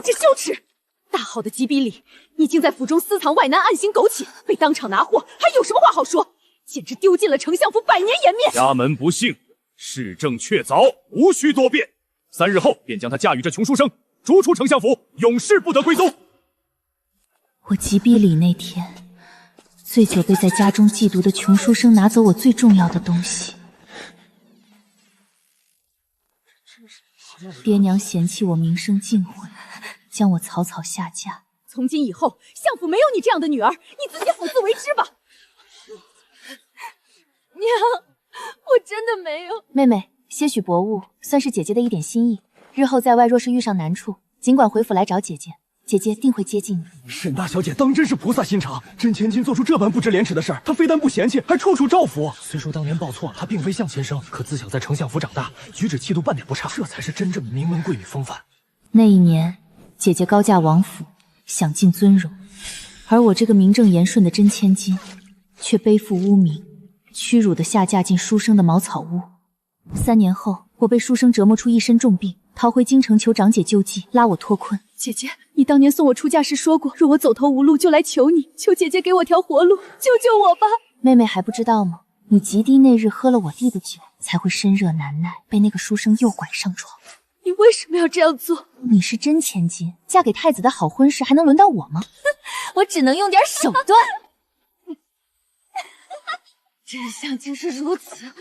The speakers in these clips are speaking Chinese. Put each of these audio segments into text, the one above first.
知羞耻！大好的吉比里，你竟在府中私藏外男，暗行苟且，被当场拿获，还有什么话好说？简直丢尽了丞相府百年颜面！家门不幸，事正确凿，无需多辩。3日后便将他嫁与这穷书生，逐出丞相府，永世不得归宗。我吉比里那天，醉酒被在家中寄读的穷书生拿走我最重要的东西。爹娘嫌弃我名声尽毁，将我草草下嫁。从今以后，相府没有你这样的女儿，你自己好自为之吧。娘，我真的没有。妹妹，些许薄物，算是姐姐的一点心意。日后在外若是遇上难处，尽管回府来找姐姐，姐姐定会接济你。沈大小姐当真是菩萨心肠，真千金做出这般不知廉耻的事儿，她非但不嫌弃，还处处照拂。虽说当年报错，她并非像亲生，可自小在丞相府长大，举止气度半点不差，这才是真正的名门贵女风范。那一年，姐姐高嫁王府，享尽尊荣，而我这个名正言顺的真千金，却背负污名，屈辱的下嫁进书生的茅草屋。3年后，我被书生折磨出一身重病，逃回京城求长姐救济，拉我脱困。姐姐，你当年送我出嫁时说过，若我走投无路就来求你，求姐姐给我条活路，救救我吧。妹妹还不知道吗？你及第那日喝了我弟的酒，才会身热难耐，被那个书生诱拐上床。你为什么要这样做？你是真千金，嫁给太子的好婚事还能轮到我吗？我只能用点手段。真相竟是如此，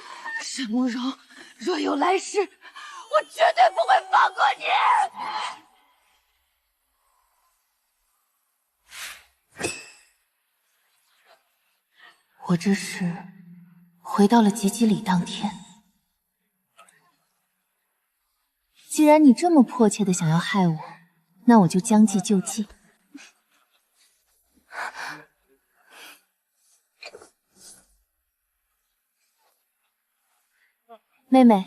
沈慕容，若有来世，我绝对不会放过你。我这是回到了吉吉里当天。既然你这么迫切的想要害我，那我就将计就计。妹妹，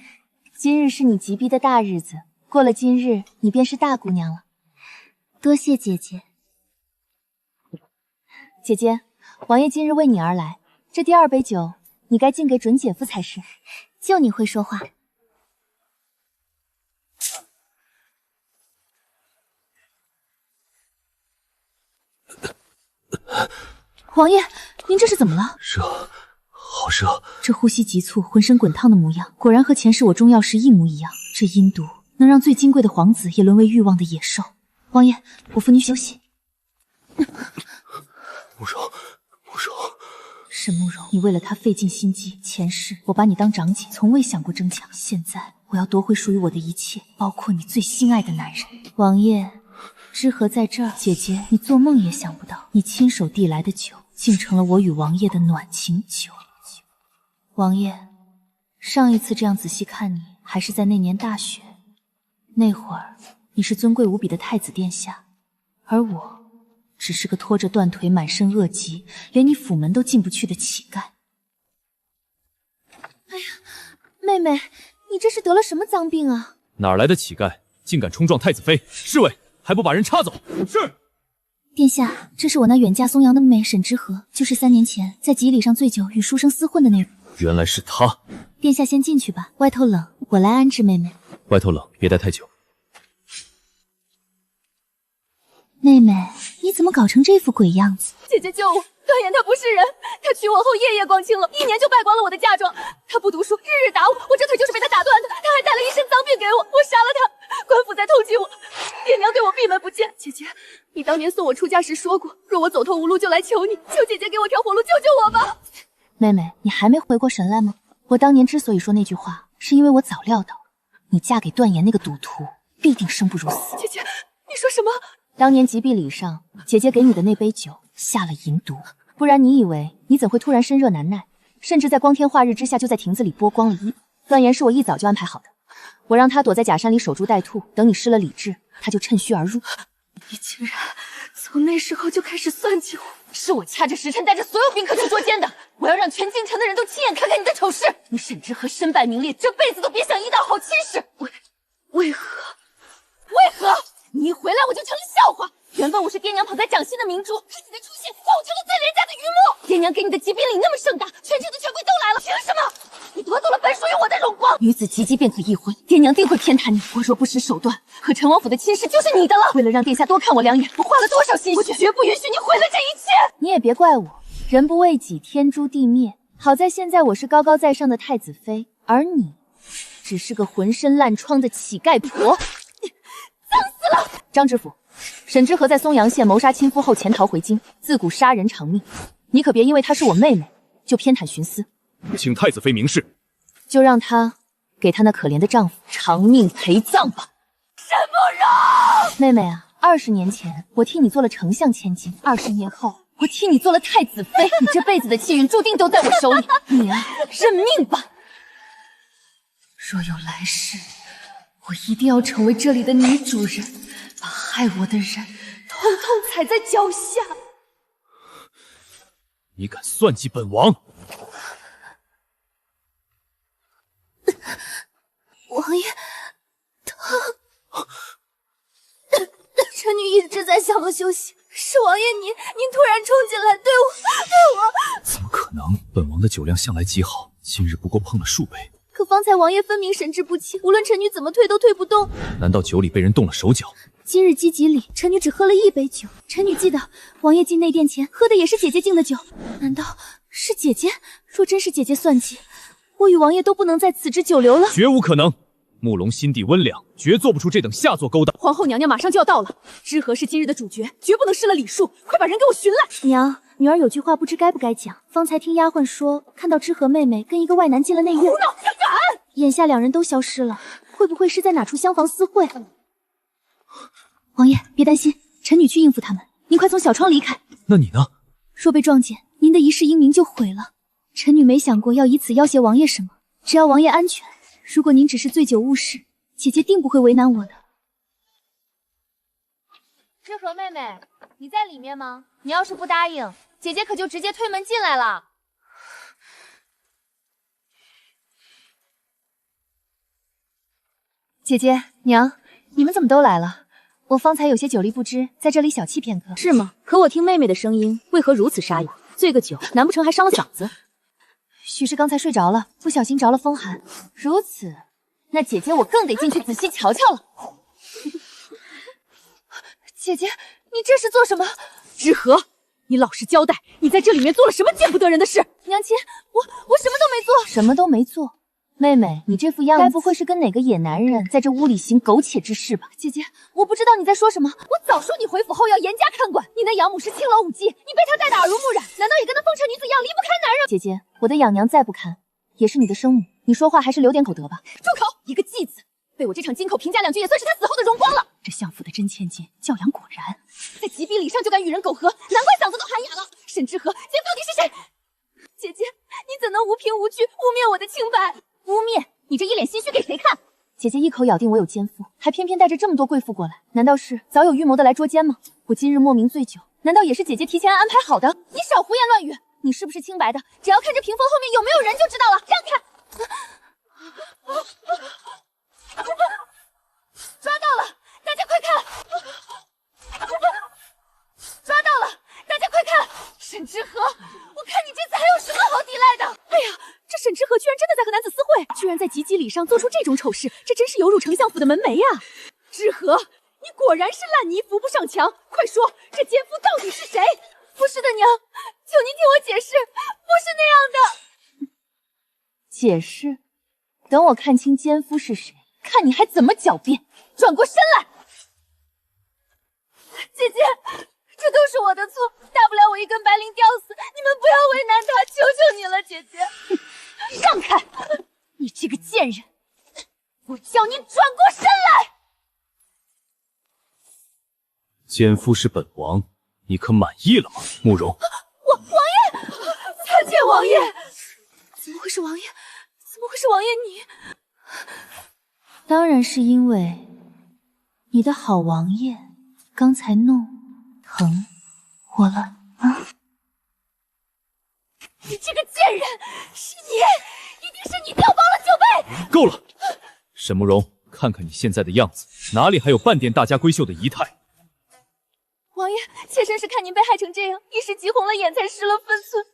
今日是你吉逼的大日子，过了今日，你便是大姑娘了。多谢姐姐。姐姐，王爷今日为你而来，这第2杯酒，你该敬给准姐夫才是。就你会说话。王爷，您这是怎么了？热，好热！这呼吸急促、浑身滚烫的模样，果然和前世我中药时一模一样。这阴毒能让最金贵的皇子也沦为欲望的野兽。王爷，我扶你休息。慕容，沈慕容，你为了他费尽心机，前世我把你当长姐，从未想过争抢。现在我要夺回属于我的一切，包括你最心爱的男人。王爷，知何在这儿？姐姐，你做梦也想不到，你亲手递来的酒，竟成了我与王爷的暖情酒。王爷，上一次这样仔细看你，还是在那年大雪。那会儿，你是尊贵无比的太子殿下，而我只是个拖着断腿、满身恶疾，连你府门都进不去的乞丐。哎呀，妹妹，你这是得了什么脏病啊？哪来的乞丐，竟敢冲撞太子妃？侍卫，还不把人插走！是。殿下，这是我那远嫁松阳的妹妹沈之和，就是3年前在吉礼上醉酒与书生厮混的那人。原来是他。殿下先进去吧，外头冷，我来安置妹妹。外头冷，别待太久。妹妹，你怎么搞成这副鬼样子？姐姐救我！段言他不是人，他娶我后夜夜光清了，1年就败光了我的嫁妆。他不读书，日日打我，我这腿就是被他打断的。他还带了一身脏病给我，我杀了他。官府在通缉我，爹娘对我闭门不见。姐姐，你当年送我出嫁时说过，若我走投无路就来求你，求姐姐给我条活路，救救我吧。妹妹，你还没回过神来吗？我当年之所以说那句话，是因为我早料到你嫁给段言那个赌徒必定生不如死。姐姐，你说什么？当年吉碧礼上，姐姐给你的那杯酒下了银毒，不然你以为你怎会突然身热难耐，甚至在光天化日之下就在亭子里剥光了衣？段言是我一早就安排好的，我让他躲在假山里守株待兔，等你失了理智，他就趁虚而入。你竟然从那时候就开始算计我，是我掐着时辰带着所有宾客去捉奸的，我要让全京城的人都亲眼看看你的丑事。你沈之和身败名裂，这辈子都别想一道好亲事。为何？你一回来我就成了笑话。原本我是爹娘捧在掌心的明珠，可你的出现让我成了最廉价的榆木。爹娘给你的吉宾礼那么盛大，全城的权贵都来了，凭什么？你夺走了本属于我的荣光。女子及笄便可议婚，爹娘定会偏袒你。我若不使手段，和陈王府的亲事就是你的了。为了让殿下多看我两眼，我花了多少心血，我绝不允许你毁了这一切。你也别怪我，人不为己，天诛地灭。好在现在我是高高在上的太子妃，而你只是个浑身烂疮的乞丐婆。你脏死了！张知府，沈之和在松阳县谋杀亲夫后潜逃回京，自古杀人偿命。你可别因为她是我妹妹，就偏袒徇私。请太子妃明示。就让她给她那可怜的丈夫偿命陪葬吧。沈慕容，妹妹啊，20年前我替你做了丞相千金，20年后我替你做了太子妃，你这辈子的气运注定都在我手里。你啊，认命吧。若有来世，我一定要成为这里的女主人，把害我的人统统踩在脚下。你敢算计本王？王爷，臣女一直在下楼休息，是王爷您突然冲进来，对我……怎么可能？本王的酒量向来极好，今日不过碰了数杯。可方才王爷分明神志不清，无论臣女怎么退都退不动。难道酒里被人动了手脚？今日鸡集里，臣女只喝了1杯酒。臣女记得，王爷进内殿前喝的也是姐姐敬的酒。难道是姐姐？若真是姐姐算计，我与王爷都不能在此之久留了。绝无可能。慕容心地温良，绝做不出这等下作勾当。皇后娘娘马上就要到了，知和是今日的主角，绝不能失了礼数。快把人给我寻来！娘，女儿有句话不知该不该讲。方才听丫鬟说，看到知和妹妹跟一个外男进了内院。胡闹！要斩！眼下两人都消失了，会不会是在哪处厢房私会？王爷别担心，臣女去应付他们。您快从小窗离开。那你呢？若被撞见，您的一世英名就毁了。臣女没想过要以此要挟王爷什么，只要王爷安全。如果您只是醉酒误事，姐姐定不会为难我的。知和妹妹，你在里面吗？你要是不答应，姐姐可就直接推门进来了。姐姐、娘，你们怎么都来了？我方才有些酒力不支，在这里小憩片刻。是吗？可我听妹妹的声音，为何如此沙哑？醉个酒，难不成还伤了嗓子？许是刚才睡着了，不小心着了风寒。如此，那姐姐我更得进去仔细瞧瞧了。姐姐，你这是做什么？知和，你老实交代，你在这里面做了什么见不得人的事？娘亲，我什么都没做，什么都没做。妹妹，你这副样子，该不会是跟哪个野男人在这屋里行苟且之事吧？姐姐，我不知道你在说什么。我早说你回府后要严加看管。你那养母是青楼舞姬，你被她带得耳濡目染，难道也跟那风尘女子一样离不开男人？姐姐，我的养娘再不堪，也是你的生母，你说话还是留点口德吧。住口！一个继子，被我这场金口评价2句，也算是他死后的荣光了。这相府的真千金，教养果然。在及笄礼上就敢与人苟合，难怪嗓子都喊哑了。沈之和，今到底是谁？姐姐，你怎能无凭无据污蔑我的清白？污蔑？你这一脸心虚给谁看？姐姐一口咬定我有奸夫，还偏偏带着这么多贵妇过来，难道是早有预谋的来捉奸吗？我今日莫名醉酒，难道也是姐姐提前安排好的？你少胡言乱语！你是不是清白的？只要看这屏风后面有没有人就知道了。让开！抓到了，大家快看！抓到了，大家快看！沈之和，我看你这次还有什么好抵赖的？哎呀，这沈之和居然真的在和男子私会，居然在及笄礼上做出这种丑事，这真是有辱丞相府的门楣呀！之和，你果然是烂泥扶不上墙，快说，这奸夫到底是谁？不是的，娘，求您听我解释，不是那样的。解释？等我看清奸夫是谁，看你还怎么狡辩！转过身来，姐姐，这都是我的错，大不了我一根白绫吊死，你们不要为难他，求求你了，姐姐。让开！你这个贱人，我叫你转过身来！奸夫是本王，你可满意了吗？慕容，王爷，参见王爷！怎么会是王爷？怎么会是王爷你？当然是因为你的好王爷刚才弄疼我了啊！你这个贱人，是你，一定是你调包了酒杯！够了，沈慕容，看看你现在的样子，哪里还有半点大家闺秀的仪态？王爷，妾身是看您被害成这样，一时急红了眼，才失了分寸。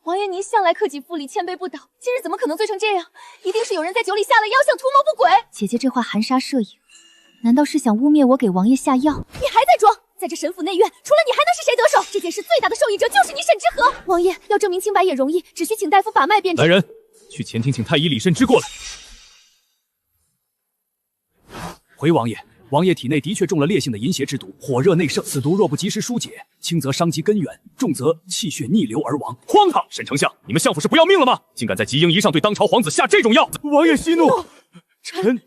王爷，您向来克己复礼，谦卑不倒，今日怎么可能醉成这样？一定是有人在酒里下了药，想图谋不轨。姐姐这话含沙射影，难道是想污蔑我给王爷下药？你还在装？在这神府内院，除了你还能是谁得手？这件事最大的受益者就是你沈之和。王爷要证明清白也容易，只需请大夫把脉便知。来人，去前厅请太医李慎之过来。回王爷。 王爷体内的确中了烈性的淫邪之毒，火热内盛，此毒若不及时疏解，轻则伤及根源，重则气血逆流而亡。荒唐！沈丞相，你们相府是不要命了吗？竟敢在吉英仪上对当朝皇子下这种药！王爷息怒，臣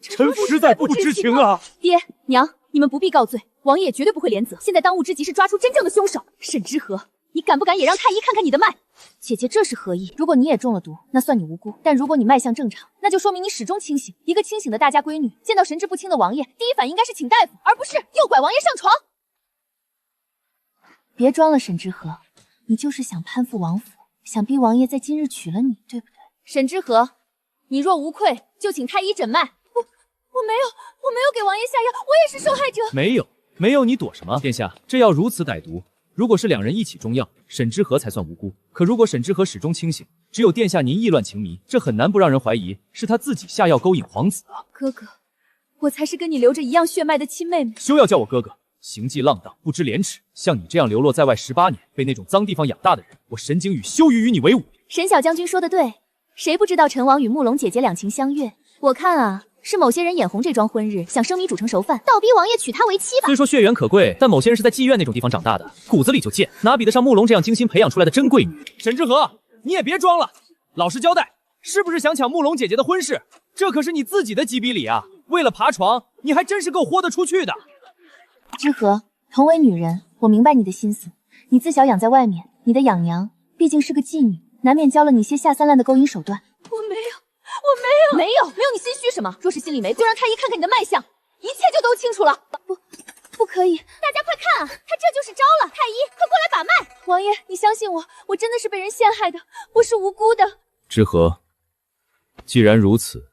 实在不知情啊！爹娘，你们不必告罪，王爷绝对不会连责。现在当务之急是抓出真正的凶手沈之和。你敢不敢也让太医看看你的脉？姐姐这是何意？如果你也中了毒，那算你无辜；但如果你脉象正常，那就说明你始终清醒。一个清醒的大家闺女，见到神志不清的王爷，第一反应应该是请大夫，而不是诱拐王爷上床。别装了，沈之和，你就是想攀附王府，想逼王爷在今日娶了你，对不对？沈之和，你若无愧，就请太医诊脉。我没有给王爷下药，我也是受害者。没有，你躲什么？殿下，这药如此歹毒。 如果是两人一起中药，沈之和才算无辜。可如果沈之和始终清醒，只有殿下您意乱情迷，这很难不让人怀疑是他自己下药勾引皇子啊！哥哥，我才是跟你流着一样血脉的亲妹妹。休要叫我哥哥，行迹浪荡，不知廉耻。像你这样流落在外18年，被那种脏地方养大的人，我沈景宇羞于与你为伍。沈小将军说的对，谁不知道陈王与慕容姐姐两情相悦？我看啊。 是某些人眼红这桩婚日，想生米煮成熟饭，倒逼王爷娶她为妻吧。虽说血缘可贵，但某些人是在妓院那种地方长大的，骨子里就贱，哪比得上慕容这样精心培养出来的真贵女？沈之和，你也别装了，老实交代，是不是想抢慕容姐姐的婚事？这可是你自己的几笔里啊！为了爬床，你还真是够豁得出去的。之和，同为女人，我明白你的心思。你自小养在外面，你的养娘毕竟是个妓女，难免教了你些下三滥的勾引手段。没有你心虚什么？若是心里没，就让太医看看你的脉象，一切就都清楚了。不可以！大家快看啊，他这就是招了！太医，快过来把脉！王爷，你相信我，我真的是被人陷害的，我是无辜的。之和，既然如此，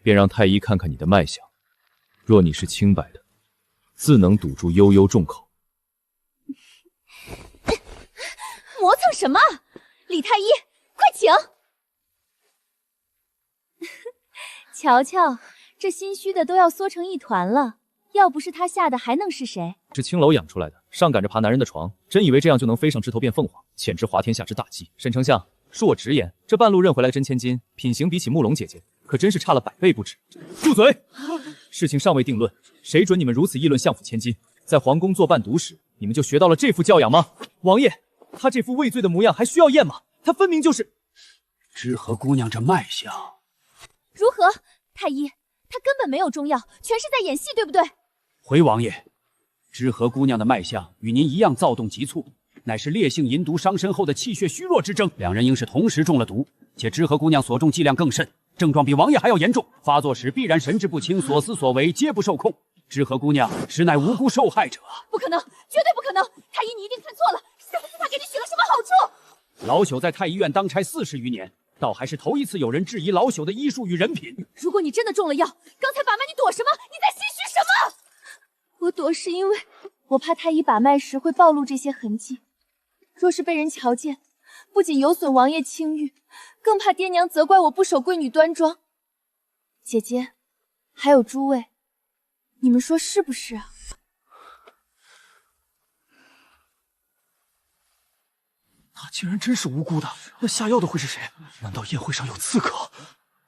便让太医看看你的脉象。若你是清白的，自能堵住悠悠众口。磨蹭什么？李太医，快请！瞧瞧，这心虚的都要缩成一团了。要不是他吓的，还能是谁？是青楼养出来的，上赶着爬男人的床，真以为这样就能飞上枝头变凤凰，简直滑天下之大稽。沈丞相，恕我直言，这半路认回来的真千金，品行比起慕容姐姐，可真是差了100倍不止。住嘴！事情尚未定论，谁准你们如此议论相府千金？在皇宫做伴读时，你们就学到了这副教养吗？王爷，他这副畏罪的模样还需要验吗？他分明就是知和姑娘这脉象，如何？太医，他根本没有中药，全是在演戏，对不对？回王爷，知和姑娘的脉象与您一样躁动急促，乃是烈性淫毒伤身后的气血虚弱之症。两人应是同时中了毒，且知和姑娘所中剂量更甚，症状比王爷还要严重，发作时必然神志不清，所思所为皆不受控。知和姑娘实乃无辜受害者。不可能，绝对不可能！太医，你一定看错了，是不是他给你许了什么好处？老朽在太医院当差40余年，倒还是头一次有人质疑老朽的医术与人品。如果你真的中了药，刚才把脉你躲什么？你在心虚什么？我躲是因为我怕太医把脉时会暴露这些痕迹，若是被人瞧见，不仅有损王爷清誉，更怕爹娘责怪我不守闺女端庄。姐姐，还有诸位，你们说是不是啊？他竟然真是无辜的，那下药的会是谁？难道宴会上有刺客？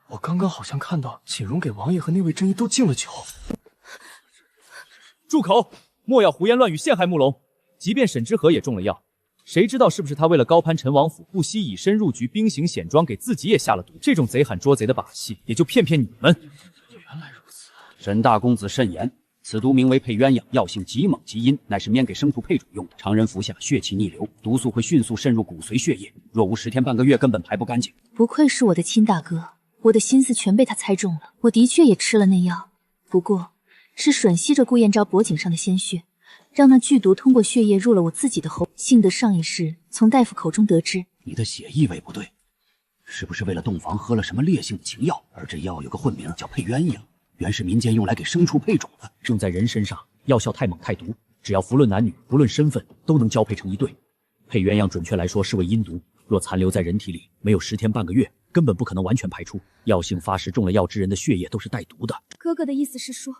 我刚刚好像看到锦荣给王爷和那位珍医都敬了酒。住口！莫要胡言乱语陷害慕容。即便沈之和也中了药，谁知道是不是他为了高攀陈王府，不惜以身入局，兵行险装，给自己也下了毒？这种贼喊捉贼的把戏，也就骗你们。原来如此，沈大公子慎言。此毒名为配鸳鸯，药性极猛极阴，乃是免给牲畜配种用的。常人服下，血气逆流，毒素会迅速渗入骨髓血液，若无10天半个月，根本排不干净。不愧是我的亲大哥，我的心思全被他猜中了。我的确也吃了那药，不过是吮吸着顾燕昭脖颈上的鲜血，让那剧毒通过血液入了我自己的喉。幸得上一世从大夫口中得知，你的血意味不对，是不是为了洞房喝了什么烈性的情药？而这药有个混名叫配鸳鸯。原是民间用来给牲畜配种的，用在人身上，药效太猛太毒，只要不论男女，不论身份，都能交配成一对。配鸳鸯准确来说是为阴毒，若残留在人体里，没有10天半个月，根本不可能完全排出。药性发誓中了药之人的血液都是带毒的。哥哥的意思是说，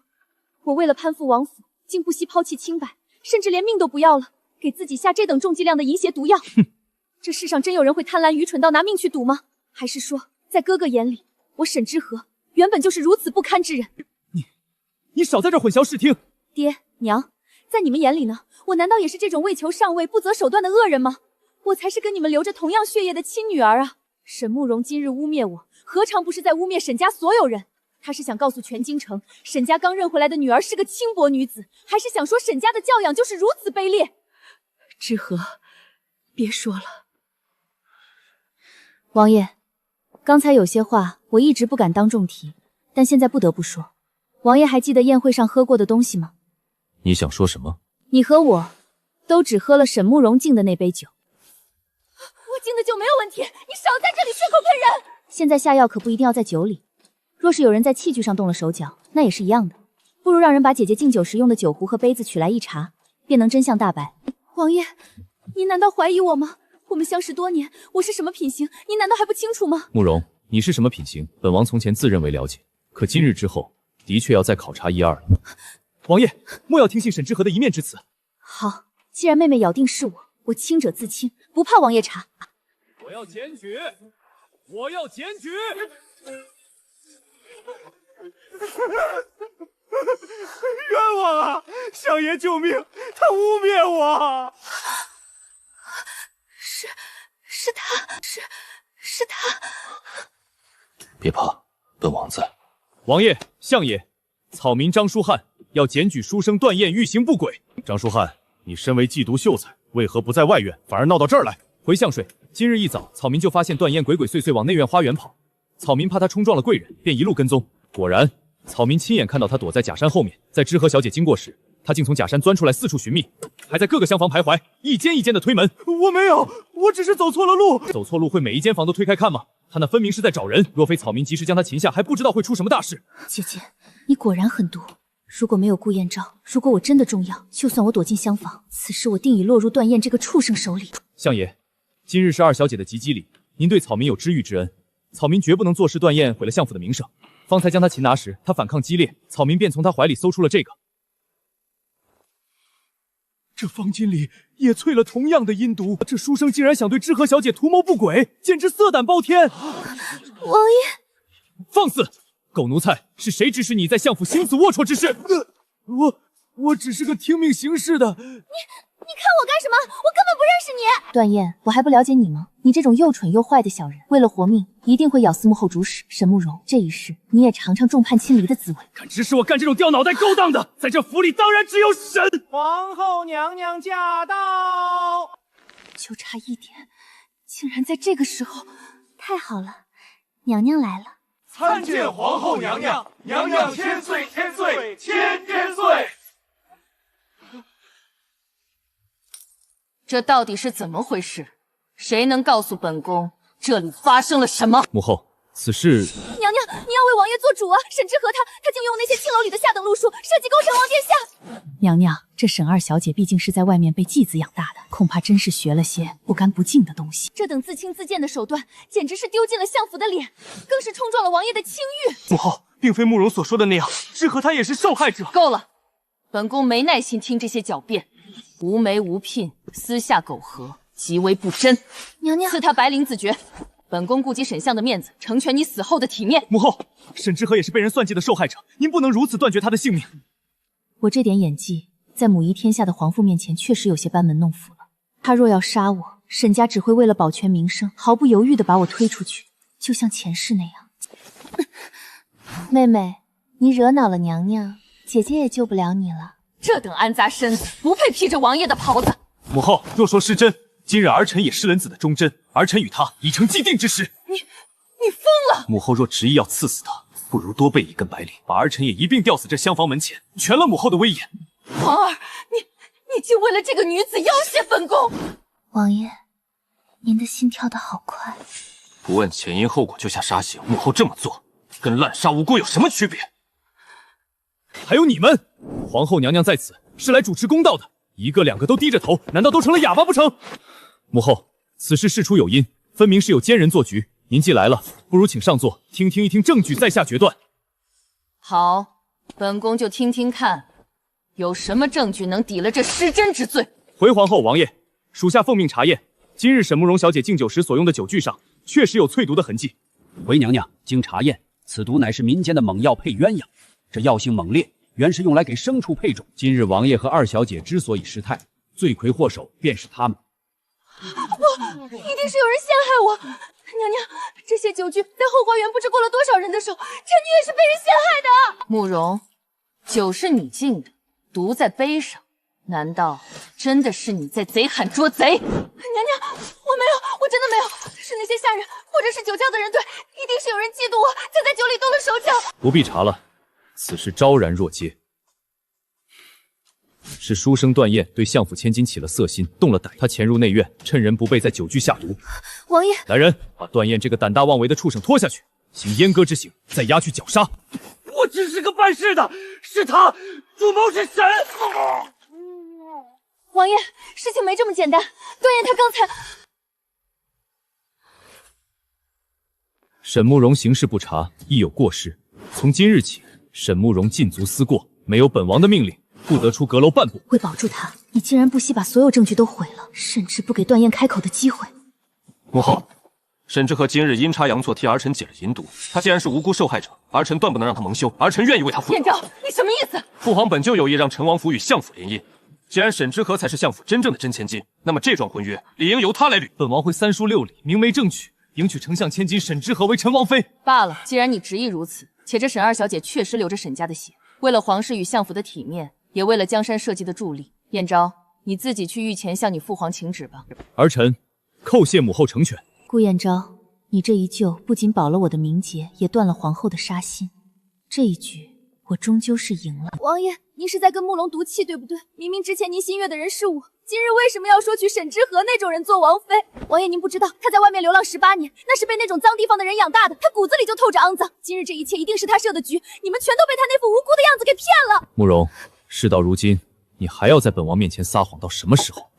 我为了攀附王府，竟不惜抛弃清白，甚至连命都不要了，给自己下这等重剂量的饮血毒药。哼，这世上真有人会贪婪愚蠢到拿命去赌吗？还是说，在哥哥眼里，我沈之和原本就是如此不堪之人？你少在这混淆视听！爹娘，在你们眼里呢？我难道也是这种为求上位不择手段的恶人吗？我才是跟你们流着同样血液的亲女儿啊！沈慕容今日污蔑我，何尝不是在污蔑沈家所有人？他是想告诉全京城，沈家刚认回来的女儿是个轻薄女子，还是想说沈家的教养就是如此卑劣？之和，别说了。王爷，刚才有些话我一直不敢当众提，但现在不得不说。王爷还记得宴会上喝过的东西吗？你想说什么？你和我都只喝了沈慕容敬的那杯酒。我敬的酒没有问题，你少在这里血口喷人！现在下药可不一定要在酒里，若是有人在器具上动了手脚，那也是一样的。不如让人把姐姐敬酒时用的酒壶和杯子取来一查，便能真相大白。王爷，您难道怀疑我吗？我们相识多年，我是什么品行，您难道还不清楚吗？慕容，你是什么品行？本王从前自认为了解，可今日之后，的确要再考察一二了。王爷，莫要听信沈之和的一面之词。好，既然妹妹咬定是我清者自清，不怕王爷查。我要检举！我要检举！冤枉啊！相爷救命！他污蔑我！是他，是他。别怕，本王在。王爷、相爷，草民张书翰要检举书生段燕欲行不轨。张书翰，你身为缉毒秀才，为何不在外院，反而闹到这儿来？回相税，今日一早，草民就发现段燕鬼鬼祟祟往内院花园跑，草民怕他冲撞了贵人，便一路跟踪。果然，草民亲眼看到他躲在假山后面，在知和小姐经过时，他竟从假山钻出来四处寻觅，还在各个厢房徘徊，一间一间的推门。我没有，我只是走错了路。走错路会每一间房都推开看吗？他那分明是在找人，若非草民及时将他擒下，还不知道会出什么大事。姐姐，你果然狠毒。如果没有顾燕昭，如果我真的中药，就算我躲进厢房，此时我定已落入段燕这个畜生手里。相爷，今日是二小姐的吉吉礼，您对草民有知遇之恩，草民绝不能坐视段燕毁了相府的名声。方才将他擒拿时，他反抗激烈，草民便从他怀里搜出了这个。这方巾里也淬了同样的阴毒，这书生竟然想对知和小姐图谋不轨，简直色胆包天！王爷，放肆！狗奴才，是谁指使你在相府行此龌龊之事？我只是个听命行事的。你看我干什么？我根本不认识你。段燕，我还不了解你吗？你这种又蠢又坏的小人，为了活命，一定会咬死幕后主使沈慕容。这一世，你也尝尝众叛亲离的滋味。敢指使我干这种掉脑袋勾当的，在这府里当然只有沈皇后娘娘驾到！就差一点，竟然在这个时候，太好了，娘娘来了。参见皇后娘娘，娘娘千岁千岁千岁！这到底是怎么回事？谁能告诉本宫这里发生了什么？母后，此事……娘娘，你要为王爷做主啊！沈之和他竟用那些青楼里的下等路数，设计勾陈王殿下。娘娘，这沈二小姐毕竟是在外面被继子养大的，恐怕真是学了些不干不净的东西。这等自轻自贱的手段，简直是丢尽了相府的脸，更是冲撞了王爷的清誉。母后，并非慕容所说的那样，之和他也是受害者。够了，本宫没耐心听这些狡辩。无媒无聘，私下苟合，极为不贞。娘娘，赐他白绫子爵，本宫顾及沈相的面子，成全你死后的体面。母后，沈之和也是被人算计的受害者，您不能如此断绝他的性命。我这点演技，在母仪天下的皇父面前，确实有些班门弄斧了。他若要杀我，沈家只会为了保全名声，毫不犹豫地把我推出去，就像前世那样。妹妹，你惹恼了娘娘，姐姐也救不了你了。这等安杂身子，不配披着王爷的袍子。母后，若说是真，今日儿臣也失了子的忠贞，儿臣与他已成既定之事。你疯了！母后若执意要赐死他，不如多备一根白绫，把儿臣也一并吊死这厢房门前，全了母后的威严。皇儿，你竟为了这个女子要挟本宫！王爷，您的心跳得好快。不问前因后果就下杀刑，母后这么做，跟滥杀无辜有什么区别？还有你们，皇后娘娘在此是来主持公道的，一个两个都低着头，难道都成了哑巴不成？母后，此事事出有因，分明是有奸人做局。您既来了，不如请上座，听一听证据，再下决断。好，本宫就听听看，有什么证据能抵了这失贞之罪？回皇后，王爷，属下奉命查验，今日沈慕容小姐敬酒时所用的酒具上，确实有淬毒的痕迹。回娘娘，经查验，此毒乃是民间的猛药配鸳鸯，这药性猛烈，原是用来给牲畜配种。今日王爷和二小姐之所以失态，罪魁祸首便是他们。不，一定是有人陷害我！娘娘，这些酒具在后花园不知过了多少人的手，臣女也是被人陷害的。慕容，酒是你敬的，毒在杯上，难道真的是你在贼喊捉贼？娘娘，我没有，我真的没有，是那些下人或者是酒窖的人对，一定是有人嫉妒我，才在酒里动了手脚。不必查了，此事昭然若揭。是书生段燕对相府千金起了色心，动了歹，他潜入内院，趁人不备在酒具下毒。王爷，来人，把段燕这个胆大妄为的畜生拖下去，行阉割之刑，再押去绞杀。我只是个办事的，是他主谋是神。王爷，事情没这么简单，段燕他刚才……沈慕容行事不察，亦有过失。从今日起，沈慕容禁足思过，没有本王的命令，不得出阁楼半步。为保住他，你竟然不惜把所有证据都毁了，甚至不给段燕开口的机会。母后，沈之和今日阴差阳错替儿臣解了银毒，他既然是无辜受害者，儿臣断不能让他蒙羞，儿臣愿意为他负责。燕昭，你什么意思？父皇本就有意让陈王府与相府联姻，既然沈之和才是相府真正的真千金，那么这桩婚约理应由他来履。本王会三书六礼，明媒正娶，迎娶丞相千金沈之和为陈王妃。罢了，既然你执意如此，且这沈二小姐确实流着沈家的血，为了皇室与相府的体面，也为了江山社稷的助力，燕昭，你自己去御前向你父皇请旨吧。儿臣叩谢母后成全。顾燕昭，你这一救不仅保了我的名节，也断了皇后的杀心。这一局我终究是赢了。王爷，您是在跟慕容毒气，对不对？明明之前您心悦的人是我，今日为什么要说娶沈之和那种人做王妃？王爷，您不知道，他在外面流浪18年，那是被那种脏地方的人养大的，他骨子里就透着肮脏。今日这一切一定是他设的局，你们全都被他那副无辜的样子给骗了。慕容，事到如今，你还要在本王面前撒谎到什么时候？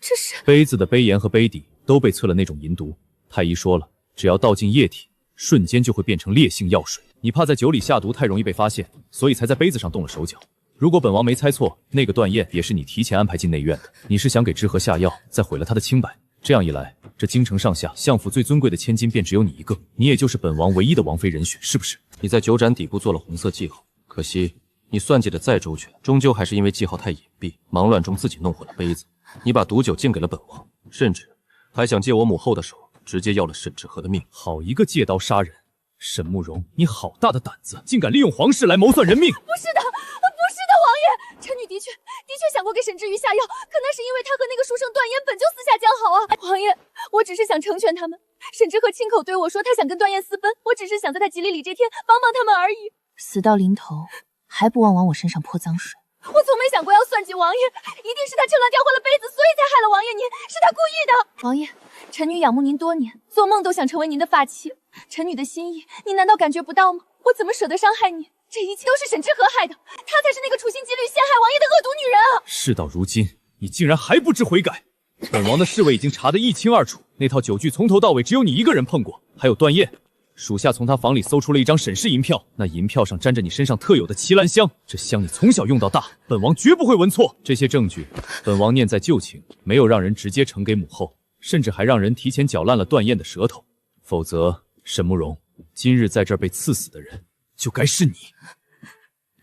这是杯子的杯沿和杯底都被淬了那种银毒，太医说了，只要倒进液体，瞬间就会变成烈性药水。你怕在酒里下毒太容易被发现，所以才在杯子上动了手脚。如果本王没猜错，那个段燕也是你提前安排进内院的。你是想给之和下药，再毁了他的清白。这样一来，这京城上下相府最尊贵的千金便只有你一个，你也就是本王唯一的王妃人选，是不是？你在酒盏底部做了红色记号，可惜你算计的再周全，终究还是因为记号太隐蔽，忙乱中自己弄混了杯子。你把毒酒敬给了本王，甚至还想借我母后的手，直接要了沈之和的命。好一个借刀杀人！沈慕容，你好大的胆子，竟敢利用皇室来谋算人命！不是的，王爷，臣女的确想过给沈之瑜下药，可那是因为他和那个书生段燕本就私下交好啊。王爷，我只是想成全他们。沈之和亲口对我说，他想跟段燕私奔，我只是想在他吉利礼这天帮帮他们而已。死到临头，还不忘往我身上泼脏水。我从没想过要算计王爷，一定是他趁乱调换了杯子，所以才害了王爷您，是他故意的。王爷，臣女仰慕您多年，做梦都想成为您的发妻。臣女的心意，你难道感觉不到吗？我怎么舍得伤害你？这一切都是沈之和害的，她才是那个处心积虑陷害王爷的恶毒女人啊！事到如今，你竟然还不知悔改！本王的侍卫已经查得一清二楚，那套酒具从头到尾只有你一个人碰过，还有段燕。属下从他房里搜出了一张沈氏银票，那银票上沾着你身上特有的奇兰香，这香你从小用到大，本王绝不会闻错。这些证据，本王念在旧情，没有让人直接呈给母后，甚至还让人提前搅烂了段燕的舌头。否则，沈慕容，今日在这儿被刺死的人，就该是你。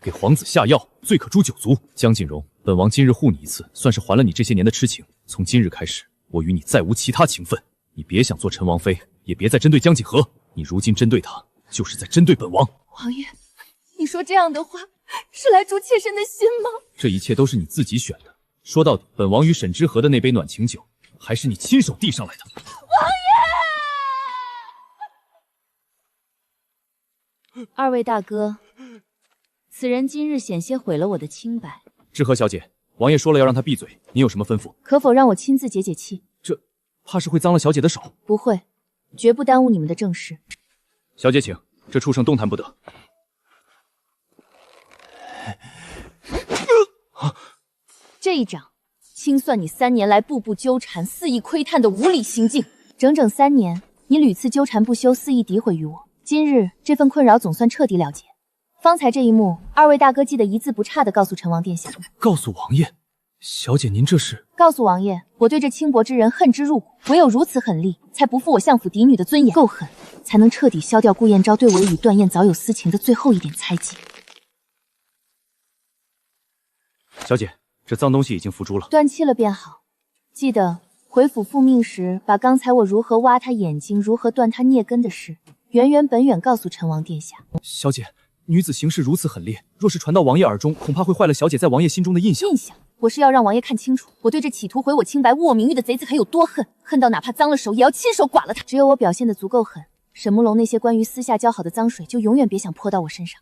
给皇子下药，罪可诛九族。江锦荣，本王今日护你一次，算是还了你这些年的痴情。从今日开始，我与你再无其他情分。你别想做陈王妃，也别再针对江锦和。你如今针对他，就是在针对本王。王爷，你说这样的话，是来诛妾身的心吗？这一切都是你自己选的。说到底，本王与沈之和的那杯暖情酒，还是你亲手递上来的。王爷，二位大哥，此人今日险些毁了我的清白。之和小姐，王爷说了要让他闭嘴，你有什么吩咐？可否让我亲自解解气？这怕是会脏了小姐的手。不会，绝不耽误你们的正事。小姐请，这畜生动弹不得。这一掌，清算你3年来步步纠缠、肆意窥探的无理行径。整整3年，你屡次纠缠不休，肆意诋毁于我。今日这份困扰总算彻底了结。方才这一幕，2位大哥记得一字不差地告诉陈王殿下。告诉王爷，小姐您这是？告诉王爷，我对这轻薄之人恨之入骨，唯有如此狠厉，才不负我相府嫡女的尊严。够狠，才能彻底消掉顾燕昭对我与段燕早有私情的最后一点猜忌。小姐，这脏东西已经伏诛了，断气了便好。记得回府复命时，把刚才我如何挖他眼睛、如何断他颞根的事，原原本本告诉陈王殿下。小姐，女子行事如此狠烈，若是传到王爷耳中，恐怕会坏了小姐在王爷心中的印象。我是要让王爷看清楚，我对这企图毁我清白、污我名誉的贼子可有多恨，恨到哪怕脏了手，也要亲手剐了他。只有我表现得足够狠，沈慕容那些关于私下交好的脏水，就永远别想泼到我身上。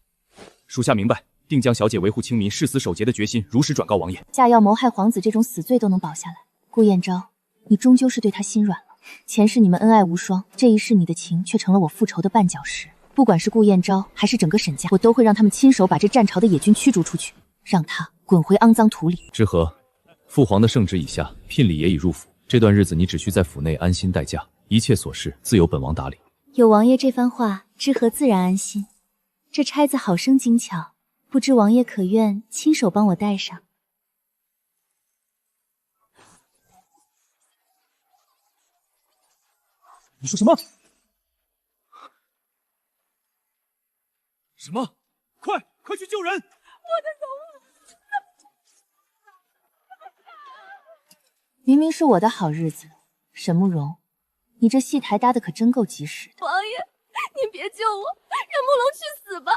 属下明白，定将小姐维护清民、誓死守节的决心如实转告王爷。下药谋害皇子这种死罪都能保下来，顾燕昭，你终究是对他心软了。前世你们恩爱无双，这一世你的情却成了我复仇的绊脚石。不管是顾燕昭还是整个沈家，我都会让他们亲手把这战朝的野军驱逐出去，让他滚回肮脏土里。知和，父皇的圣旨已下，聘礼也已入府。这段日子你只需在府内安心待驾，一切琐事自有本王打理。有王爷这番话，知和自然安心。这钗子好生精巧，不知王爷可愿亲手帮我戴上？你说什么？什么？快去救人！我的荣！明明是我的好日子，沈慕容，你这戏台搭的可真够及时的。王爷，您别救我，让慕容去死吧！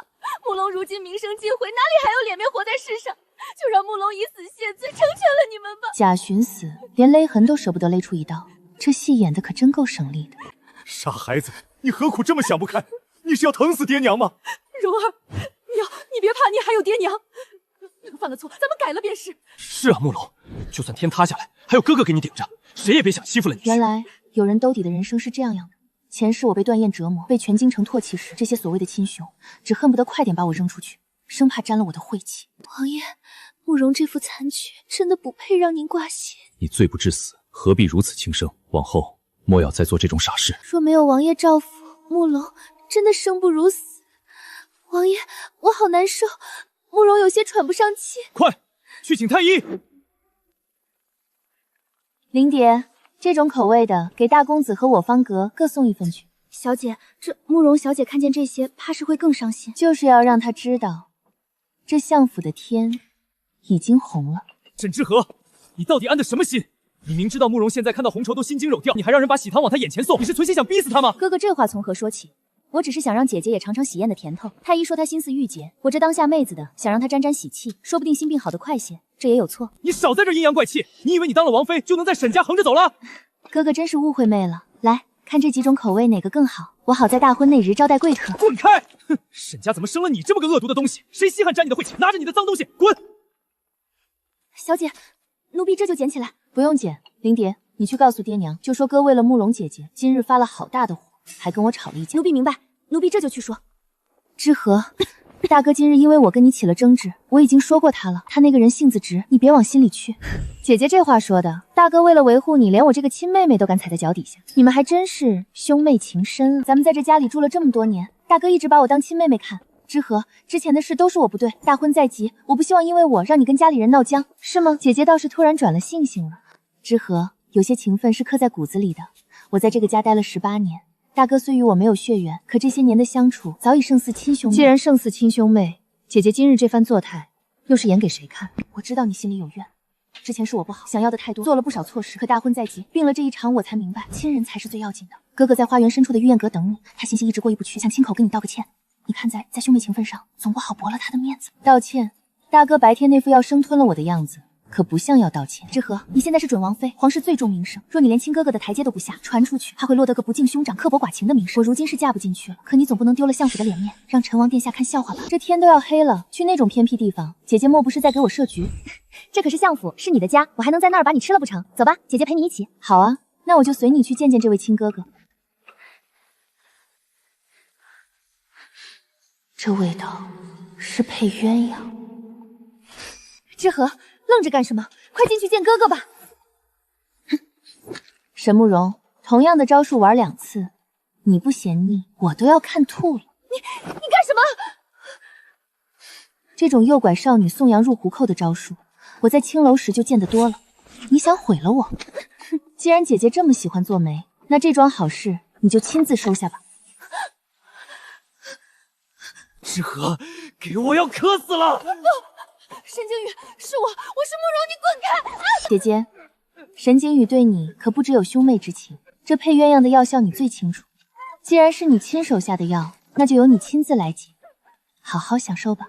慕容如今名声尽毁，哪里还有脸面活在世上？就让慕容以死谢罪，成全了你们吧。贾寻死，连勒痕都舍不得勒出一刀，这戏演的可真够省力的。傻孩子，你何苦这么想不开？你是要疼死爹娘吗？蓉儿，你别怕，你还有爹娘。犯了错，咱们改了便是。是啊，慕容，就算天塌下来，还有哥哥给你顶着，谁也别想欺负了你。原来有人兜底的人生是这样的。前世我被段燕折磨，被全京城唾弃时，这些所谓的亲兄，只恨不得快点把我扔出去，生怕沾了我的晦气。王爷，慕容这副残缺，真的不配让您挂血。你罪不至死，何必如此轻生？往后莫要再做这种傻事。若没有王爷照拂，慕容真的生不如死。王爷，我好难受，慕容有些喘不上气。快去请太医。灵蝶，这种口味的，给大公子和我方阁各送1份去。小姐，这慕容小姐看见这些，怕是会更伤心。就是要让她知道，这相府的天已经红了。沈之和，你到底安的什么心？你明知道慕容现在看到红绸都心惊肉跳，你还让人把喜糖往他眼前送，你是存心想逼死他吗？哥哥这话从何说起？我只是想让姐姐也尝尝喜宴的甜头。太医说她心思郁结，我这当下妹子的想让她沾沾喜气，说不定心病好得快些，这也有错。你少在这阴阳怪气！你以为你当了王妃就能在沈家横着走了？哥哥真是误会妹了。来看这几种口味哪个更好，我好在大婚那日招待贵客。滚开！哼，沈家怎么生了你这么个恶毒的东西？谁稀罕沾你的晦气？拿着你的脏东西滚！小姐，奴婢这就捡起来。不用捡，灵蝶，你去告诉爹娘，就说哥为了慕容姐姐，今日发了好大的火，还跟我吵了一架。奴婢明白，奴婢这就去说。之和，大哥今日因为我跟你起了争执，我已经说过他了，他那个人性子直，你别往心里去。姐姐这话说的，大哥为了维护你，连我这个亲妹妹都敢踩在脚底下，你们还真是兄妹情深了。咱们在这家里住了这么多年，大哥一直把我当亲妹妹看。之和，之前的事都是我不对，大婚在即，我不希望因为我让你跟家里人闹僵，是吗？姐姐倒是突然转了性了。之和，有些情分是刻在骨子里的。我在这个家待了18年，大哥虽与我没有血缘，可这些年的相处早已胜似亲兄妹。既然胜似亲兄妹，姐姐今日这番作态，又是演给谁看？我知道你心里有怨，之前是我不好，想要的太多，做了不少错事。可大婚在即，病了这一场，我才明白，亲人才是最要紧的。哥哥在花园深处的御宴阁等你，他心一直过意不去，想亲口跟你道个歉。你看在兄妹情分上，总不好驳了他的面子。道歉，大哥白天那副要生吞了我的样子，可不像要道歉。之和，你现在是准王妃，皇室最重名声，若你连亲哥哥的台阶都不下，传出去，怕会落得个不敬兄长、刻薄寡情的名声。我如今是嫁不进去了，可你总不能丢了相府的脸面，让陈王殿下看笑话吧？这天都要黑了，去那种偏僻地方，姐姐莫不是在给我设局？这可是相府，是你的家，我还能在那儿把你吃了不成？走吧，姐姐陪你一起。好啊，那我就随你去见见这位亲哥哥。这味道是配鸳鸯。之和，愣着干什么？快进去见哥哥吧。沈慕容，同样的招数玩2次，你不嫌腻，我都要看吐了。你干什么？这种诱拐少女送羊入虎口的招数，我在青楼时就见得多了。你想毁了我？既然姐姐这么喜欢做媒，那这桩好事你就亲自收下吧。之和，给我要渴死了！沈景宇，是我是慕容，你滚开！姐姐，沈景宇对你可不只有兄妹之情，这配鸳鸯的药效你最清楚。既然是你亲手下的药，那就由你亲自来解，好好享受吧。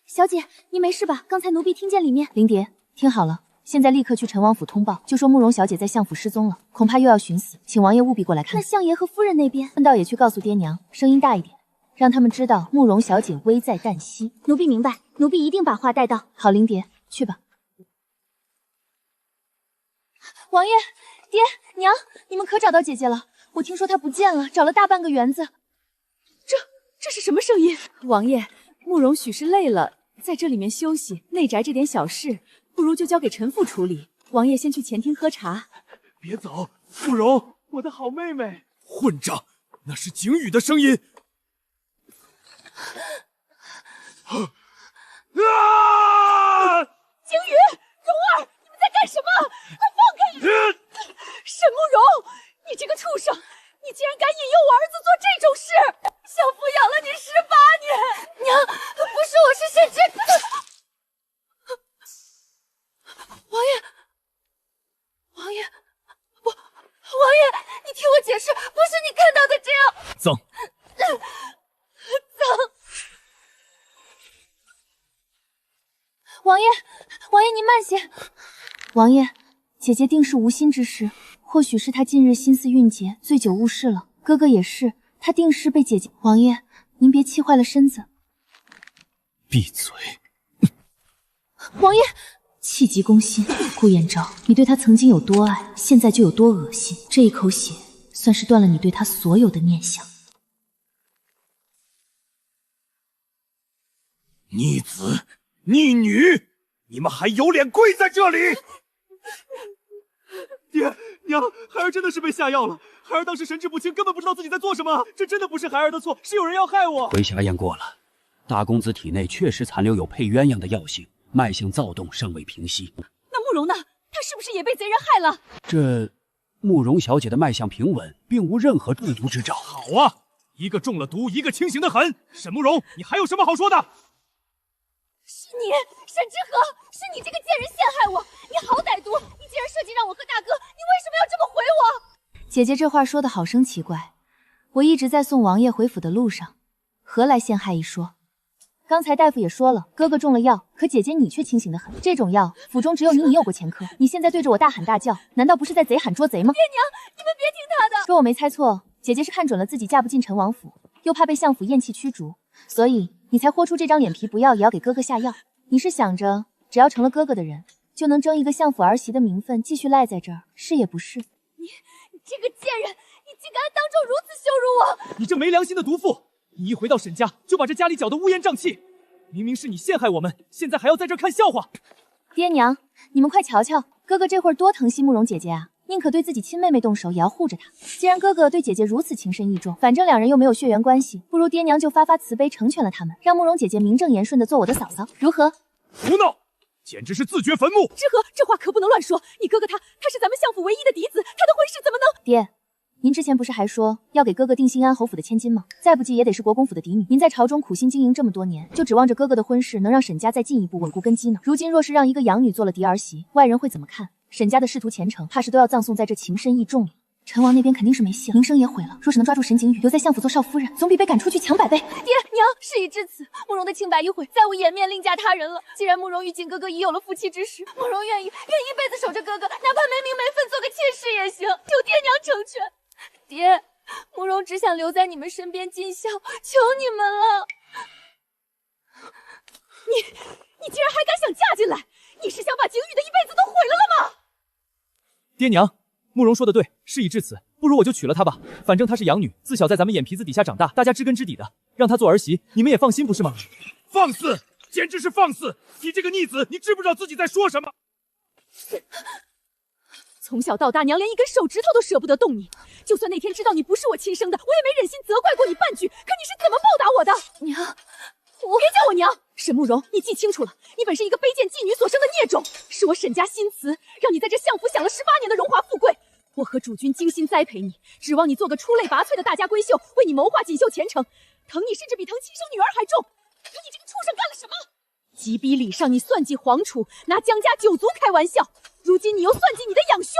小姐，你没事吧？刚才奴婢听见里面……灵蝶，听好了，现在立刻去陈王府通报，就说慕容小姐在相府失踪了，恐怕又要寻死，请王爷务必过来看。那相爷和夫人那边，问道也去告诉爹娘，声音大一点，让他们知道慕容小姐危在旦夕。奴婢明白，奴婢一定把话带到。好，灵蝶，去吧。王爷、爹娘，你们可找到姐姐了？我听说她不见了，找了大半个园子。这是什么声音？王爷，慕容许是累了，在这里面休息。内宅这点小事，不如就交给陈父处理。王爷先去前厅喝茶。别走，慕容，我的好妹妹！混账，那是景宇的声音！啊！景宇，蓉儿，你们在干什么？快放开！沈慕容，你这个畜生，你竟然敢引诱我儿子做这种事！相府养了你18年，娘，不是我，是沈之。王爷，王爷，你听我解释，不是你看到的这样。曾，王爷，您慢些。王爷，姐姐定是无心之事，或许是她近日心思蕴结，醉酒误事了。哥哥也是，他定是被姐姐……王爷，您别气坏了身子。闭嘴！王爷，气急攻心，顾延昭，你对他曾经有多爱，现在就有多恶心。这一口血，算是断了你对他所有的念想。逆子！逆女！你们还有脸跪在这里？爹娘，孩儿真的是被下药了。孩儿当时神志不清，根本不知道自己在做什么。这真的不是孩儿的错，是有人要害我。回霞验过了，大公子体内确实残留有配鸳鸯的药性，脉象躁动尚未平息。那慕容呢？她是不是也被贼人害了？这慕容小姐的脉象平稳，并无任何中毒之兆。好啊，一个中了毒，一个清醒的很。沈慕容，你还有什么好说的？是你，沈之和，是你这个贱人陷害我！你好歹毒！你既然设计让我和大哥，你为什么要这么回我？姐姐这话说的好生奇怪，我一直在送王爷回府的路上，何来陷害一说？刚才大夫也说了，哥哥中了药，可姐姐你却清醒得很。这种药，府中只有你有过前科。你现在对着我大喊大叫，难道不是在贼喊捉贼吗？爹娘，你们别听他的。说我没猜错，姐姐是看准了自己嫁不进陈王府，又怕被相府厌弃驱逐，所以你才豁出这张脸皮，不要也要给哥哥下药。你是想着只要成了哥哥的人，就能争一个相府儿媳的名分，继续赖在这儿，是也不是？你这个贱人，你竟敢当众如此羞辱我！你这没良心的毒妇！你一回到沈家，就把这家里搅得乌烟瘴气。明明是你陷害我们，现在还要在这儿看笑话。爹娘，你们快瞧瞧，哥哥这会儿多疼惜慕容姐姐啊，宁可对自己亲妹妹动手，也要护着她。既然哥哥对姐姐如此情深意重，反正两人又没有血缘关系，不如爹娘就发发慈悲，成全了他们，让慕容姐姐名正言顺的做我的嫂嫂，如何？胡闹！简直是自掘坟墓！之和，这话可不能乱说。你哥哥他是咱们相府唯一的嫡子，他的婚事怎么能……爹，您之前不是还说要给哥哥定新安侯府的千金吗？再不济也得是国公府的嫡女。您在朝中苦心经营这么多年，就指望着哥哥的婚事能让沈家再进一步稳固根基呢？如今若是让一个养女做了嫡儿媳，外人会怎么看？沈家的仕途前程，怕是都要葬送在这情深意重里。陈王那边肯定是没戏了，名声也毁了。若是能抓住沈景宇，留在相府做少夫人，总比被赶出去强100倍。爹娘，事已至此，慕容的清白一毁，再无颜面另嫁他人了。既然慕容与景哥哥已有了夫妻之实，慕容愿一辈子守着哥哥，哪怕没名没分做个妾室也行，由爹娘成全。爹，慕容只想留在你们身边尽孝，求你们了。你竟然还敢想嫁进来？你是想把景宇的一辈子都毁了吗？爹娘，慕容说的对，事已至此，不如我就娶了她吧。反正她是养女，自小在咱们眼皮子底下长大，大家知根知底的，让她做儿媳，你们也放心，不是吗？放肆！简直是放肆！你这个逆子，你知不知道自己在说什么？从小到大，娘连一根手指头都舍不得动你。就算那天知道你不是我亲生的，我也没忍心责怪过你半句。可你是怎么报答我的？娘，别叫我娘。沈慕容，你记清楚了，你本是一个卑贱妓女所生的孽种，是我沈家心慈，让你在这相府享了18年的荣华富贵。我和主君精心栽培你，指望你做个出类拔萃的大家闺秀，为你谋划锦绣前程。疼你甚至比疼亲生女儿还重。可你这个畜生干了什么？急逼礼上你算计皇储，拿江家九族开玩笑。如今你又算计你的养兄，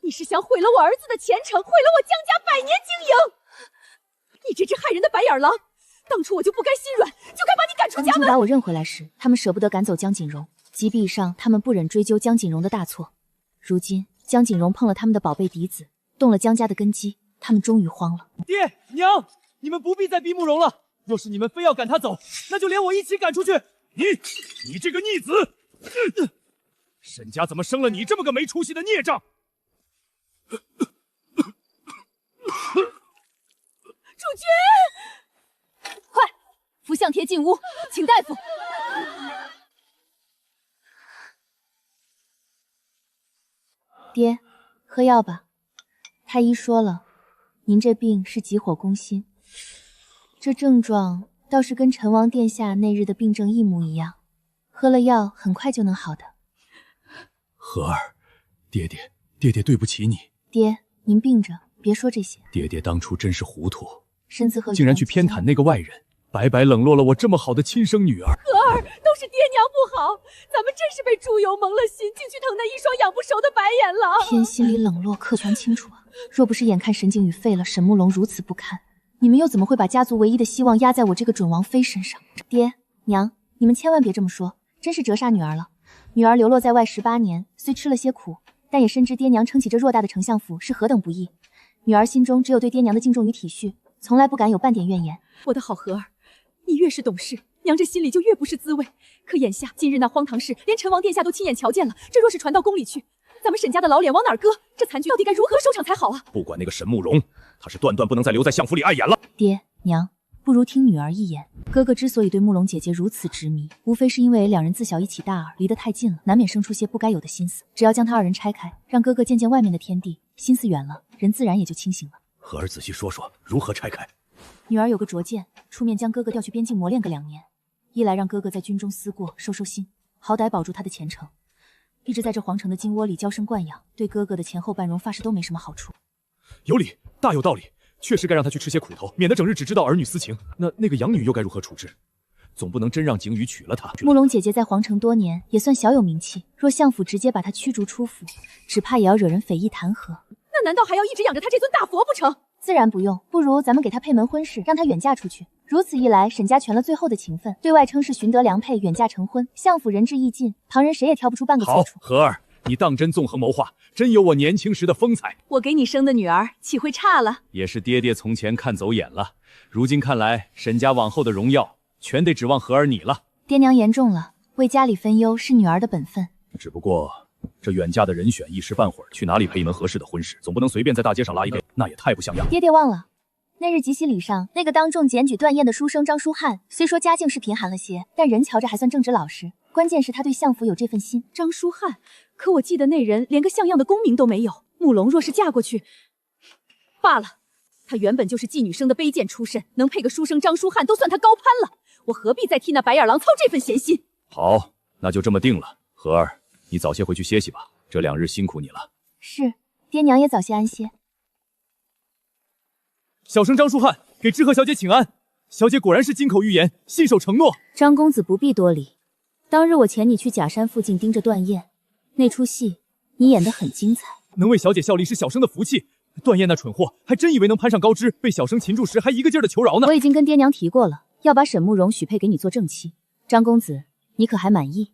你是想毁了我儿子的前程，毁了我江家100年经营。你这只害人的白眼狼，当初我就不该心软，就该把你赶出家门。当初把我认回来时，他们舍不得赶走江锦荣，急逼上他们不忍追究江锦荣的大错。如今江锦荣碰了他们的宝贝嫡子，动了江家的根基，他们终于慌了。爹娘，你们不必再逼慕容了。若是你们非要赶他走，那就连我一起赶出去。你这个逆子！沈家怎么生了你这么个没出息的孽障？主君，快，扶向帖进屋，请大夫。爹，喝药吧。太医说了，您这病是急火攻心，这症状倒是跟陈王殿下那日的病症一模一样，喝了药很快就能好的。和儿，爹爹对不起你。爹，您病着，别说这些。爹爹当初真是糊涂，身子和竟然去偏袒那个外人，白白冷落了我这么好的亲生女儿。和儿，都是爹娘不好，咱们真是被猪油蒙了心，竟去疼那一双养不熟的白眼狼。偏心里冷落，客全清楚啊！若不是眼看沈景宇废了，沈慕容如此不堪，你们又怎么会把家族唯一的希望压在我这个准王妃身上？爹娘，你们千万别这么说，真是折煞女儿了。女儿流落在外18年，虽吃了些苦，但也深知爹娘撑起这偌大的丞相府是何等不易。女儿心中只有对爹娘的敬重与体恤，从来不敢有半点怨言。我的好和儿，你越是懂事，娘这心里就越不是滋味。可眼下今日那荒唐事，连陈王殿下都亲眼瞧见了，这若是传到宫里去，咱们沈家的老脸往哪儿搁？这残局到底该如何收场才好啊？不管那个沈慕容，他是断不能再留在相府里碍眼了。爹娘，不如听女儿一言。哥哥之所以对慕容姐姐如此执迷，无非是因为两人自小一起大耳，离得太近了，难免生出些不该有的心思。只要将他2人拆开，让哥哥见见外面的天地，心思远了，人自然也就清醒了。和儿仔细说说，如何拆开？女儿有个拙见，出面将哥哥调去边境磨练个2年，一来让哥哥在军中思过收心，好歹保住他的前程；一直在这皇城的金窝里娇生惯养，对哥哥的前后半荣发誓都没什么好处。有理，大有道理。确实该让他去吃些苦头，免得整日只知道儿女私情。那个养女又该如何处置？总不能真让景宇娶了她。慕容姐姐在皇城多年，也算小有名气。若相府直接把她驱逐出府，只怕也要惹人匪议弹劾。那难道还要一直养着他这尊大佛不成？自然不用，不如咱们给她配门婚事，让她远嫁出去。如此一来，沈家全了最后的情分，对外称是寻得良配，远嫁成婚，相府仁至义尽，旁人谁也挑不出半个错处。好，和儿，你当真纵横谋划，真有我年轻时的风采。我给你生的女儿岂会差了？也是爹爹从前看走眼了，如今看来，沈家往后的荣耀全得指望和儿你了。爹娘言重了，为家里分忧是女儿的本分。只不过这远嫁的人选一时半会儿去哪里配一门合适的婚事，总不能随便在大街上拉一个，那也太不像样。爹爹忘了，那日集喜礼上，那个当众检举断宴的书生张书翰，虽说家境是贫寒了些，但人瞧着还算正直老实。关键是他对相府有这份心。张书翰，可我记得那人连个像样的功名都没有。慕容若是嫁过去，罢了。他原本就是妓女生的卑贱出身，能配个书生张书翰都算他高攀了。我何必再替那白眼狼操这份闲心？好，那就这么定了。和儿，你早些回去歇息吧，这2日辛苦你了。是，爹娘也早些安歇。小生张书翰给知和小姐请安。小姐果然是金口玉言，信守承诺。张公子不必多礼。当日我遣你去假山附近盯着断宴，那出戏你演得很精彩。能为小姐效力是小生的福气。断宴那蠢货还真以为能攀上高枝，被小生擒住时还一个劲儿的求饶呢。我已经跟爹娘提过了，要把沈慕容许配给你做正妻。张公子，你可还满意？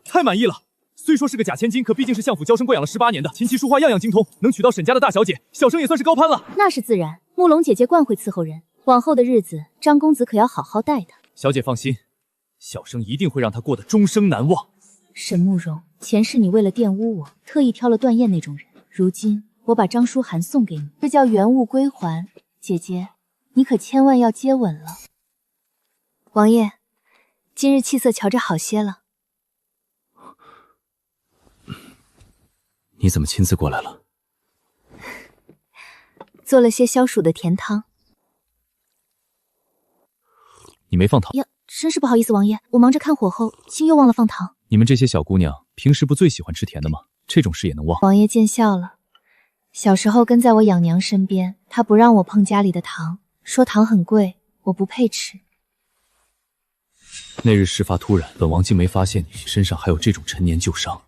太满意了。虽说是个假千金，可毕竟是相府娇生惯养了18年的，琴棋书画样样精通，能娶到沈家的大小姐，小生也算是高攀了。那是自然，慕容姐姐惯会伺候人，往后的日子，张公子可要好好待她。小姐放心，小生一定会让她过得终生难忘。沈慕容，前世你为了玷污我，特意挑了断宴那种人，如今我把张书涵送给你，这叫原物归还。姐姐，你可千万要接吻了。王爷，今日气色瞧着好些了。你怎么亲自过来了？做了些消暑的甜汤。你没放糖呀，真是不好意思，王爷，我忙着看火候，竟又忘了放糖。你们这些小姑娘平时不最喜欢吃甜的吗？这种事也能忘？王爷见笑了。小时候跟在我养娘身边，她不让我碰家里的糖，说糖很贵，我不配吃。那日事发突然，本王竟没发现你身上还有这种陈年旧伤，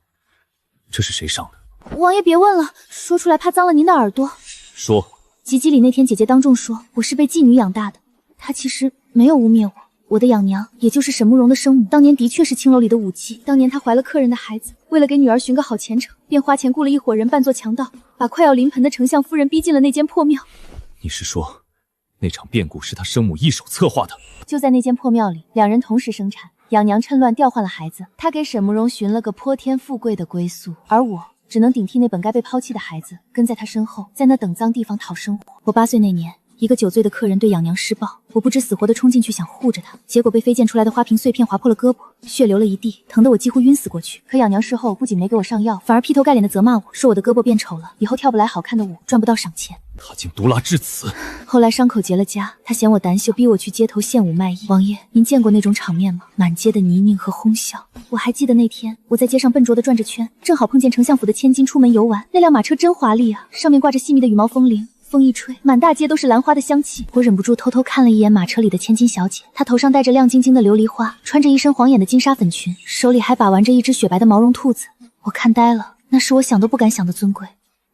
这是谁上的？王爷别问了，说出来怕脏了您的耳朵。说，吉吉里那天姐姐当众说我是被妓女养大的，她其实没有污蔑我。我的养娘，也就是沈慕容的生母，当年的确是青楼里的舞妓。当年她怀了客人的孩子，为了给女儿寻个好前程，便花钱雇了一伙人扮作强盗，把快要临盆的丞相夫人逼进了那间破庙。你是说，那场变故是他生母一手策划的？就在那间破庙里，两人同时生产，养娘趁乱调换了孩子，她给沈慕容寻了个泼天富贵的归宿，而我只能顶替那本该被抛弃的孩子，跟在他身后，在那等脏地方讨生活。我8岁那年，一个酒醉的客人对养娘施暴，我不知死活的冲进去想护着她，结果被飞溅出来的花瓶碎片划破了胳膊，血流了一地，疼得我几乎晕死过去。可养娘事后不仅没给我上药，反而劈头盖脸的责骂我，说我的胳膊变丑了，以后跳不来好看的舞，赚不到赏钱。他竟毒辣至此！后来伤口结了痂，他嫌我胆小，逼我去街头献舞卖艺。王爷，您见过那种场面吗？满街的泥泞和哄笑。我还记得那天我在街上笨拙地转着圈，正好碰见丞相府的千金出门游玩，那辆马车真华丽啊，上面挂着细密的羽毛风铃。风一吹，满大街都是兰花的香气。我忍不住偷偷看了一眼马车里的千金小姐，她头上戴着亮晶晶的琉璃花，穿着一身晃眼的金纱粉裙，手里还把玩着一只雪白的毛绒兔子。我看呆了，那是我想都不敢想的尊贵。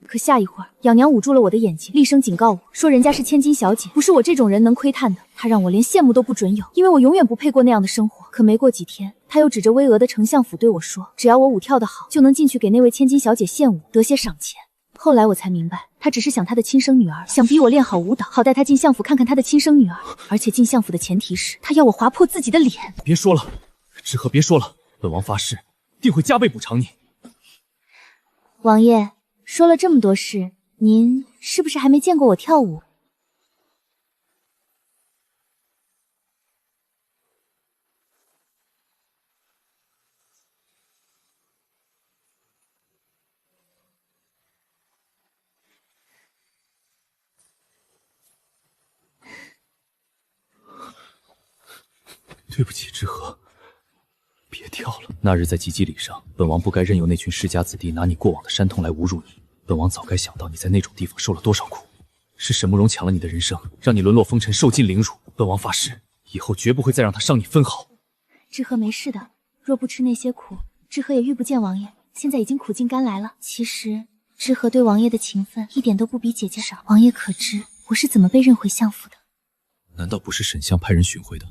可下一会儿，养娘捂住了我的眼睛，厉声警告我说人家是千金小姐，不是我这种人能窥探的。她让我连羡慕都不准有，因为我永远不配过那样的生活。可没过几天，她又指着巍峨的丞相府对我说，只要我舞跳得好，就能进去给那位千金小姐献舞，得些赏钱。后来我才明白，他只是想他的亲生女儿，想逼我练好舞蹈，好带她进相府看看他的亲生女儿。而且进相府的前提是，他要我划破自己的脸。别说了，知和别说了，本王发誓，定会加倍补偿你。王爷，说了这么多事，您是不是还没见过我跳舞？对不起，知和，别跳了。那日在吉吉礼上，本王不该任由那群世家子弟拿你过往的伤痛来侮辱你。本王早该想到你在那种地方受了多少苦，是沈慕容抢了你的人生，让你沦落风尘，受尽凌辱。本王发誓，以后绝不会再让他伤你分毫。知和没事的，若不吃那些苦，知和也遇不见王爷。现在已经苦尽甘来了。其实，知和对王爷的情分一点都不比姐姐少。王爷可知我是怎么被认回相府的？难道不是沈相派人寻回的？